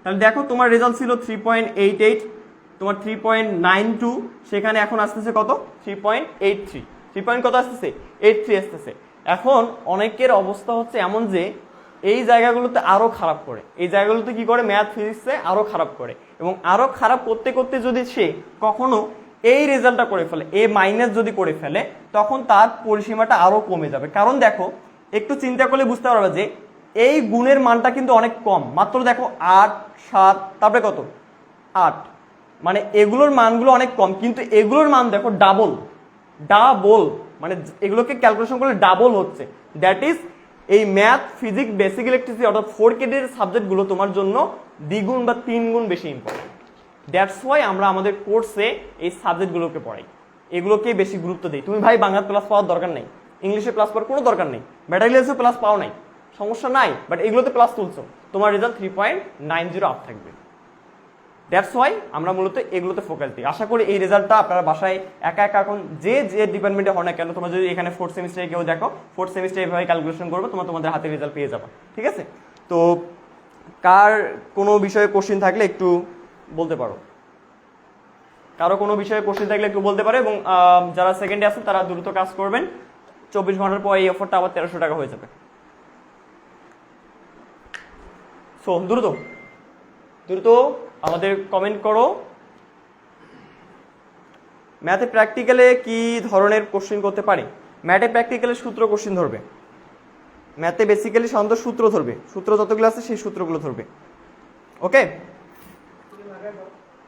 তাহলে দেখো তোমার রেজাল্ট ছিল 3.88, তোমার 3.92, সেখানে এখন আসতেছে কত? 3.83। 3 কত আসতেছে? 83 আসতেছে। এখন অনেকের অবস্থা হচ্ছে এমন যে এই জায়গাগুলোতে আরো খারাপ করে, এই জায়গাগুলোতে কি করে, ম্যাথ ফিজিক্সে আরো খারাপ করে, এবং আরো খারাপ করতে করতে যদি সে কখনো এই রেজাল্টটা করে ফেলে, এ মাইনাস যদি করে ফেলে, তখন তার পরিসীমাটা আরো কমে যাবে। কারণ দেখো একটু চিন্তা করলে বুঝতে পারবে যে এই গুণের মানটা কিন্তু অনেক কম, মাত্র দেখো 8 7, তারপরে কত 8, মানে এগুলোর মানগুলো অনেক কম, কিন্তু এগুলোর মান দেখো ডাবল, মানে এগুলোকে ক্যালকুলেশন করলে ডাবল হচ্ছে। দ্যাট ইজ এই ম্যাথ ফিজিক্স বেসিক ইলেকট্রিসিটি অর্থাৎ 4 কেডির সাবজেক্টগুলো তোমার জন্য দ্বিগুণ বা 3 গুণ বেশি ইম্পর্টেন্ট। দ্যাটস ওয়াই আমরা আমাদের কোর্সে এই সাবজেক্টগুলোকে পড়াই, এগুলোকেই বেশি গুরুত্ব দিই। তুমি ভাই বাংলা প্লাস পাওয়ার দরকার নেই, ইংলিশে প্লাস পাওয়ার কোনো দরকার নেই, ম্যাটেরিয়ালসে প্লাস পাও নাই, সমস্যা নাই, বাট এগুলোতে প্লাস তুলছো, তোমার রেজাল্ট 3.90 আপ থাকবে। দ্যাটস ওয়াই আমরা মূলত এগুলোতে ফোকাস দিই। আশা করি এই রেজাল্টটা আপনারা বাসায় একা একা এখন যে যে ডিপার্টমেন্টে হয় না কেন, তোমরা যদি এখানে 4th সেমিস্টারে কেউ দেখো, 4th সেমিস্টারে এভাবে ক্যালকুলেশন করবে, তোমাদের হাতে রেজাল্ট পেয়ে যাবে। ঠিক আছে, তো কার কোনো বিষয়ে কোশ্চেন থাকলে একটু বলতে পারো, কারো কোনো বিষয়ে কোশ্চেন থাকলে একটু বলতে পারে। এবং যারা সেকেন্ডে আছেন তারা দ্রুত কাজ করবেন, 24 ঘন্টার পর এই অফারটা আবার 1300 টাকা হয়ে যাবে। সো দ্রুত দ্রুত আমাদের কমেন্ট করো। ম্যাথে প্র্যাকটিক্যালে কি ধরনের কোশ্চেন করতে পারি? ম্যাথে প্র্যাকটিক্যালে সূত্র কোশ্চেন ধরবে, ম্যাথে বেসিক্যালি সাধারণত সূত্র ধরবে, সূত্র যতগুলো আছে সেই সূত্রগুলো ধরবে। ওকে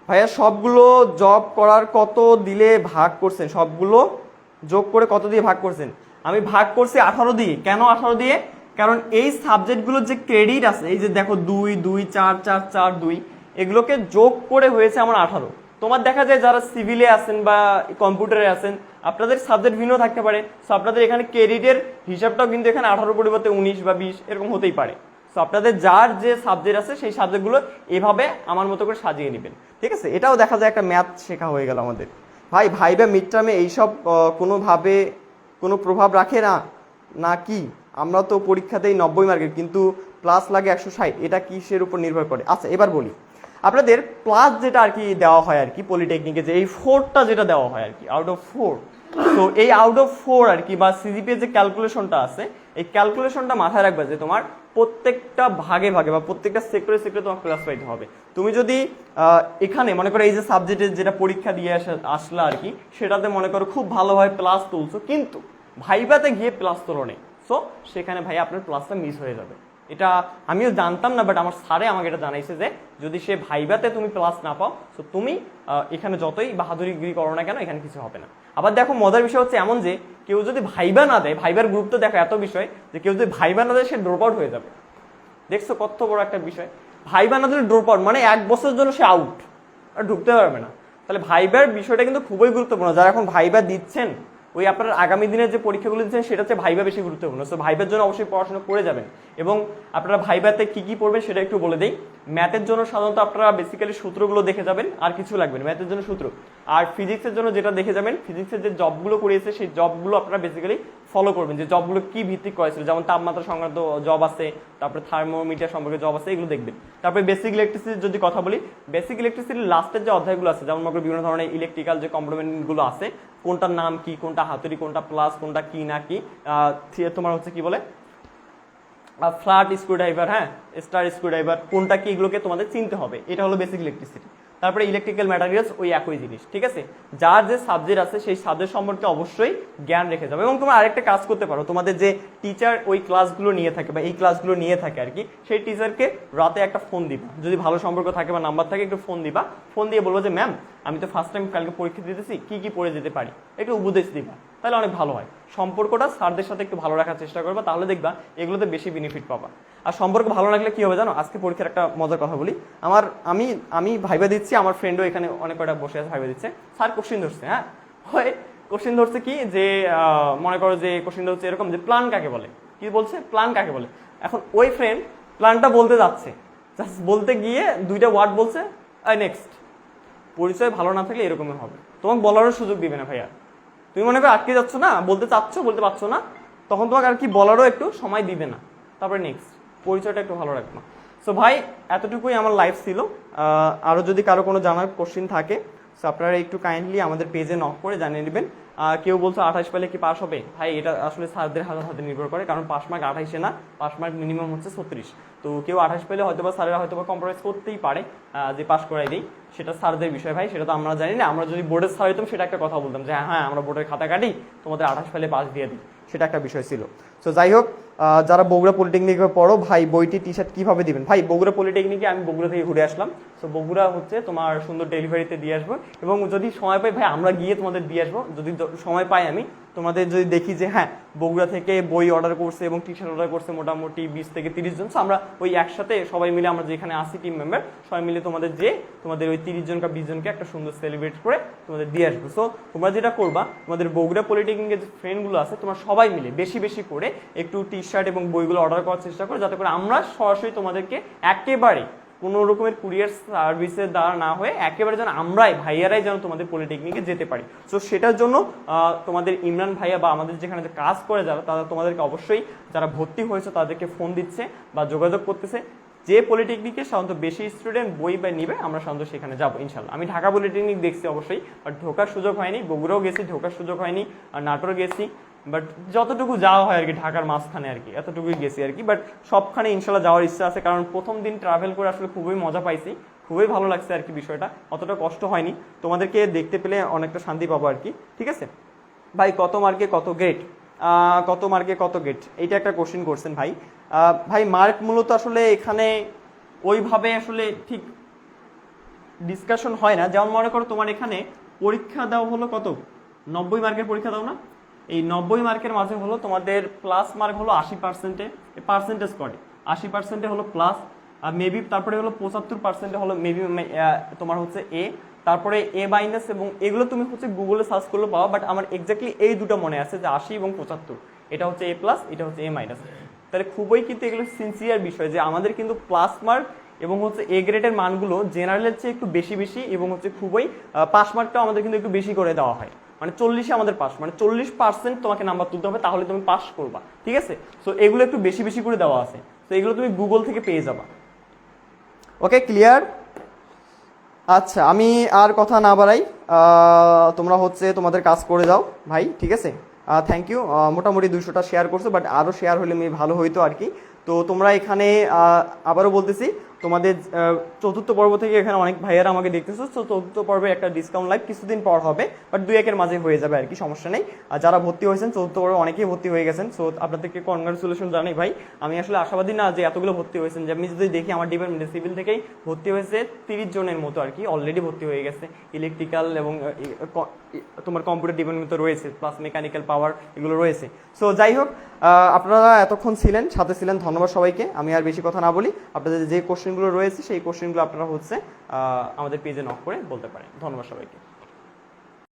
ভাইয়া, সবগুলো জব করার কত দিলে ভাগ করছেন? সবগুলো যোগ করে কত দিয়ে ভাগ করছেন? আমি ভাগ করছি 18 দিয়ে। কেন 18 দিয়ে? কারণ এই সাবজেক্টগুলোর যে ক্রেডিট আছে, এই যে দেখো 2 2 4 4 4 2, এগুলোকে যোগ করে হয়েছে আমার 18। তোমার দেখা যায় যারা সিভিলে আছেন বা কম্পিউটারে আছেন, আপনাদের সাবজেক্ট ভিন্ন থাকতে পারে, সো আপনাদের এখানে ক্রেডিটের হিসাবটাও কিন্তু এখানে 18 পরিবর্তে 19 বা 20 এরকম হতেই পারে। সো আপনাদের যার যে সাবজেক্ট আছে সেই সাবজেক্টগুলো এভাবে আমার মতো করে সাজিয়ে নেবেন। ঠিক আছে, এটাও দেখা যায় একটা ম্যাথ শেখা হয়ে গেল আমাদের। ভাই ভাইবা মিড টার্মে এইসব কোনোভাবে কোনো প্রভাব রাখে না নাকি? আমরা তো পরীক্ষাতেই 90 মার্কের, কিন্তু প্লাস লাগে 160, এটা কিসের উপর নির্ভর করে? আচ্ছা এবার বলি, আপনাদের প্লাস যেটা আর কি দেওয়া হয় আর কি পলিটেকনিকে, যে এই 4টা যেটা দেওয়া হয় আর কি আউট অফ 4, তো এই আউট অফ 4 আর কি বা সিজিপিএ যে ক্যালকুলেশনটা আছে, এই ক্যালকুলেশনটা মাথায় রাখবে যে তোমার প্রত্যেকটা ভাগে ভাগে বা প্রত্যেকটা সেক্টরে তোমার প্লাস পাইতে হবে। তুমি যদি এখানে মনে করো এই যে সাবজেক্টের যেটা পরীক্ষা দিয়ে আসলা আর কি, সেটাতে মনে করো খুব ভালোভাবে প্লাস তুলছো, কিন্তু ভাইবাতে গিয়ে প্লাস তোলো নেই, সো সেখানে ভাই আপনার প্লাসটা মিস হয়ে যাবে। এটা আমিও জানতাম না, বাট আমার স্যারে আমাকে এটা জানাইছে যে যদি সে ভাইবাতে তুমি প্লাস না পাও, সো তুমি এখানে যতই বাহাদুরিগিরি করো না কেন, এখানে কিছু হবে না। আবার দেখো মজার বিষয় হচ্ছে এমন যে কেউ যদি ভাইবা না দেয়, ভাইবার গ্রুপ তো দেখো এত বিষয় যে কেউ যদি ভাইবা না দেয় সে ড্রপ আউট হয়ে যাবে। দেখছো কত বড় একটা বিষয়, ভাইবা না দিলে ড্রপ আউট মানে 1 বছরের জন্য সে আউট, আর ঢুকতে পারবে না। তাহলে ভাইবার বিষয়টা কিন্তু খুবই গুরুত্বপূর্ণ। যারা এখন ভাইবা দিচ্ছেন, ওই আপনার আগামী দিনের যে পরীক্ষাগুলো দিচ্ছেন সেটা হচ্ছে ভাইবা বেশি গুরুত্বপূর্ণ। সো ভাইবার জন্য অবশ্যই পড়াশোনা করে যাবেন। এবং আপনারা ভাইবাতে কি কি পড়বেন সেটা একটু বলে দেই। ম্যাথের জন্য সাধারণত আপনারা বেসিক্যালি সূত্রগুলো দেখে যাবেন, আর কিছু লাগবে না, ম্যাথের জন্য সূত্র। আর ফিজিক্সের জন্য যেটা দেখে যাবেন, ফিজিক্সের যে জবগুলো করিয়েছে সেই জবগুলো আপনারা বেসিক্যালি ফলো করবেন, যে জবগুলো কি ভিত্তিক করেছিল, যেমন তাপমাত্রা সংক্রান্ত জব আছে, তারপরে থার্মোমিটার সম্পর্কে জব আছে, এগুলো দেখবেন। তারপরে বেসিক ইলেকট্রিসিটির যদি কথা বলি, বেসিক ইলেকট্রিসিটির লাস্টের যে অধ্যায়গুলো আছে, যেমন মনে করি বিভিন্ন ধরনের ইলেকট্রিক্যাল যে কম্পোনেন্টগুলো আছে, কোনটার নাম কি, কোনটা হাতুড়ি, কোনটা প্লাস, কোনটা কি না কি, তোমার হচ্ছে কি বলে ফ্ল্যাট স্ক্রুড্রাইভার, হ্যাঁ স্টার স্ক্রুড্রাইভার, কোনটা কি, এগুলোকে তোমাদের চিনতে হবে। এটা হলো বেসিক ইলেকট্রিসিটি। তারপরে ইলেকট্রিক্যাল ম্যাটেরিয়ালস, ওই একই জিনিস। ঠিক আছে, যার যে সাবজেক্ট আছে সেই সাবজেক্ট সম্পর্কে অবশ্যই জ্ঞান রেখে যাবে। এবং তোমরা আরেকটা কাজ করতে পারো, তোমাদের যে টিচার ওই ক্লাসগুলো নিয়ে থাকে বা এই ক্লাসগুলো নিয়ে থাকে আর কি, সেই টিচারকে রাতে একটা ফোন দিবা, যদি ভালো সম্পর্ক থাকে বা নাম্বার থাকে, একটু ফোন দিবা, ফোন দিয়ে বলবো যে ম্যাম আমি তো ফার্স্ট টাইম কালকে পরীক্ষা দিতেছি, কি কি পড়ে যেতে পারি, একটু উপদেশ দিবা, তাহলে অনেক ভালো হয়। সম্পর্কটা স্যারদের সাথে একটু ভালো রাখার চেষ্টা করবা, তাহলে দেখবা এগুলোতে বেশি বেনিফিট পাবা। আর সম্পর্ক ভালো লাগলে কি হবে জানো, আজকে পরীক্ষার একটা মজার কথা বলি। আমি ভাইবা দিচ্ছি, আমার ফ্রেন্ডও এখানে অনেক কয়টা বসে আছে ভাইবা দিচ্ছে, স্যার কোশ্চিন ধরছে, হ্যাঁ হয় কোশ্চিন ধরছে কি যে মনে করো যে কোশ্চিন ধরছে এরকম যে প্ল্যান কাকে বলে, কি বলছে প্ল্যান কাকে বলে। এখন ওই ফ্রেন্ড প্ল্যানটা বলতে যাচ্ছে, জাস্ট বলতে গিয়ে 2টা ওয়ার্ড বলছে, নেক্সট। পরিচয় ভালো না থাকলে এরকমই হবে, তোমাকে বলারও সুযোগ দিবে না ভাইয়া। তুমি মনে করো আটকে যাচ্ছ না, বলতে চাচ্ছ বলতে পারছো না, তখন তোমাকে আর কি বলারও একটু সময় দিবে না, তারপরে নেক্সট। পরিচয়টা একটু ভালো রাখবো। সো ভাই এতটুকুই আমার লাইফ ছিল। আরও যদি কারো কোনো জানার কোশ্চিন থাকে, সো আপনারা একটু কাইন্ডলি আমাদের পেজে নক করে জানিয়ে নেবেন। কেউ বলছো 28 পেলে কি পাস হবে, ভাই এটা আসলে স্যারদের হাতে নির্ভর করে, কারণ পাস মার্ক 28 না, পাস মার্ক মিনিমাম হচ্ছে 36। তো কেউ 28 পেলে হয়তো বা স্যারেরা হয়তো বা কম্প্রোমাইজ করতেই পারে যে পাস করাই দিই, সেটা স্যারদের বিষয় ভাই, সেটা তো আমরা জানি না। আমরা যদি বোর্ডের স্যার হইতাম সেটা একটা কথা বলতাম যে হ্যাঁ আমরা বোর্ডের খাতা কাটি, তোমাদের 28 পেলে পাস দিয়ে দিই, সেটা একটা বিষয় ছিল। সো যাই হোক, যারা বগুড়া পলিটেকনিকে পড়ো ভাই, বইটি টি শার্ট কীভাবে দিবেন? ভাই বগুড়া পলিটেকনিকে আমি বগুড়া থেকে ঘুরে আসলাম, সো বগুড়া হচ্ছে তোমার সুন্দর ডেলিভারিতে দিয়ে আসবো, এবং যদি সময় পাই ভাই আমরা গিয়ে তোমাদের দিয়ে আসবো, যদি সময় পাই আমি তোমাদের যদি দেখি যে হ্যাঁ বগুড়া থেকে বই অর্ডার করছে এবং টি শার্ট অর্ডার করছে মোটামুটি 20 থেকে 30 জন, সো আমরা ওই একসাথে সবাই মিলে, আমরা যেখানে আসি টিম মেম্বার সবাই মিলে তোমাদের তোমাদের ওই 30 জন বা 20 জনকে একটা সুন্দর সেলিব্রেট করে তোমাদের দিয়ে আসবো। সো তোমরা যেটা করবা, তোমাদের বগুড়া পলিটেকনিকের যে ফ্রেন্ডগুলো আছে তোমরা সবাই মিলে বেশি বেশি করে একটু টি শার্ট এবং বইগুলো অর্ডার করার চেষ্টা করো, যাতে করে আমরা সরাসরি তোমাদেরকে একেবারে কোনো রকমের কুরিয়ার সার্ভিসের দ্বারা না হয়ে একেবারে যেন আমরাই ভাইয়ারাই যেন তোমাদের পলিটেকনিকে যেতে পারি। সো সেটার জন্য তোমাদের ইমরান ভাইয়া বা আমাদের যেখানে যে কাজ করে যারা, তারা তোমাদেরকে অবশ্যই যারা ভর্তি হয়েছে তাদেরকে ফোন দিচ্ছে বা যোগাযোগ করতেছে। যে পলিটেকনিকে সাধারণত বেশি স্টুডেন্ট বই বা নিবে আমরা সাধারণত সেখানে যাবো ইনশাল্লাহ। আমি ঢাকা পলিটেকনিক দেখছি অবশ্যই, বাট ঢোকার সুযোগ হয়নি। বগুড়াও গেছি, ঢোকার সুযোগ হয়নি। আর নাটোর গেছি, বাট যতটুকু যাওয়া হয় আর কি ঢাকার মাঝখানে আর কি এতটুকুই গেছি আর কি। বাট সবখানে ইনশাল্লাহ যাওয়ার ইচ্ছা আছে, কারণ প্রথম দিন ট্রাভেল করে আসলে খুবই মজা পাইছি, খুবই ভালো লাগছে আর কি। বিষয়টা অতটা কষ্ট হয়নি, তোমাদেরকে দেখতে পেলে অনেকটা শান্তি পাবো আর কি। ঠিক আছে ভাই, কত মার্কে কত গ্রেড, কত মার্কে কত গ্রেড, এইটা একটা কোশ্চেন করছেন ভাই। ভাই মার্ক মূলত আসলে এখানে ওইভাবে আসলে ঠিক ডিসকাশন হয় না। যেমন মনে করো তোমার এখানে পরীক্ষা দেওয়া হলো কত, 90 মার্কের পরীক্ষা দাও না, এই 90 মার্কের মাঝে হলো তোমাদের প্লাস মার্ক হলো 80%, পার্সেন্টেজ করে 80% হলো প্লাস, আর মেবি তারপরে হলো 75% হলো মেবি তোমার হচ্ছে এ, তারপরে এ মাইনাস, এবং এগুলো তুমি হচ্ছে গুগলে সার্চ করলে পাওয়া। বাট আমার এক্স্যাক্টলি এই দুটো মনে আছে যে 80 এবং 75, এটা হচ্ছে এ প্লাস, এটা হচ্ছে এ মাইনাস। তাহলে খুবই কিন্তু এগুলো সিনসিয়ার বিষয় যে আমাদের কিন্তু প্লাস মার্ক এবং হচ্ছে এ গ্রেডের মানগুলো জেনারেলের চেয়ে একটু বেশি বেশি, এবং হচ্ছে খুবই পাস মার্কটাও আমাদের কিন্তু একটু বেশি করে দেওয়া হয়। মানে 40-এ আমাদের পাস, মানে 40% তোমাকে নাম্বার তুলতে হবে, তাহলে তুমি পাস করবা। ঠিক আছে, সো এগুলো একটু বেশি বেশি করে দেওয়া আছে, তো এগুলো তুমি গুগল থেকে পেয়ে যাবা। ওকে, ক্লিয়ার? আচ্ছা, আমি আর কথা না বাড়াই, তোমরা হচ্ছে তোমাদের কাজ করে যাও ভাই। ঠিক আছে, থ্যাংক ইউ। মোটামুটি 200টা শেয়ার করছো, বাট আরও শেয়ার হলে ভালো হইতো আর কি। তো তোমরা এখানে আবারও বলতেছি, তোমাদের চতুর্থ পর্ব থেকে এখানে অনেক ভাইয়ারা আমাকে দেখতেছো, তো চতুর্থ পর্বে একটা ডিসকাউন্ট লাইভ কিছুদিন পর হবে, বাট 2-1-এর মাঝে হয়ে যাবে আর কি, সমস্যা নেই। আর যারা ভর্তি হয়েছেন চতুর্থ পর্বে অনেকেই ভর্তি হয়ে গেছেন, সো আপনাদেরকে কনগ্রাচুলেশন জানাই ভাই। আমি আসলে আশাবাদী না যে এতগুলো ভর্তি হয়েছেন, যে আমি যদি দেখি আমার ডিপার্টমেন্টে সিভিল থেকেই ভর্তি হয়েছে 30 জনের মতো আর কি, অলরেডি ভর্তি হয়ে গেছে। ইলেকট্রিক্যাল এবং তোমার কম্পিউটার ডিপার্টমেন্ট তো রয়েছে, প্লাস মেকানিক্যাল পাওয়ার এগুলো রয়েছে। সো যাই হোক, আপনারা এতক্ষণ ছিলেন, সাথে ছিলেন, ধন্যবাদ সবাইকে। আমি আর বেশি কথা না বলি, আপনাদের যে কোশ্চেনগুলো রয়েছে সেই কোশ্চেনগুলো আপনারা হচ্ছে আমাদের পেজে নক করে বলতে পারেন। ধন্যবাদ সবাইকে।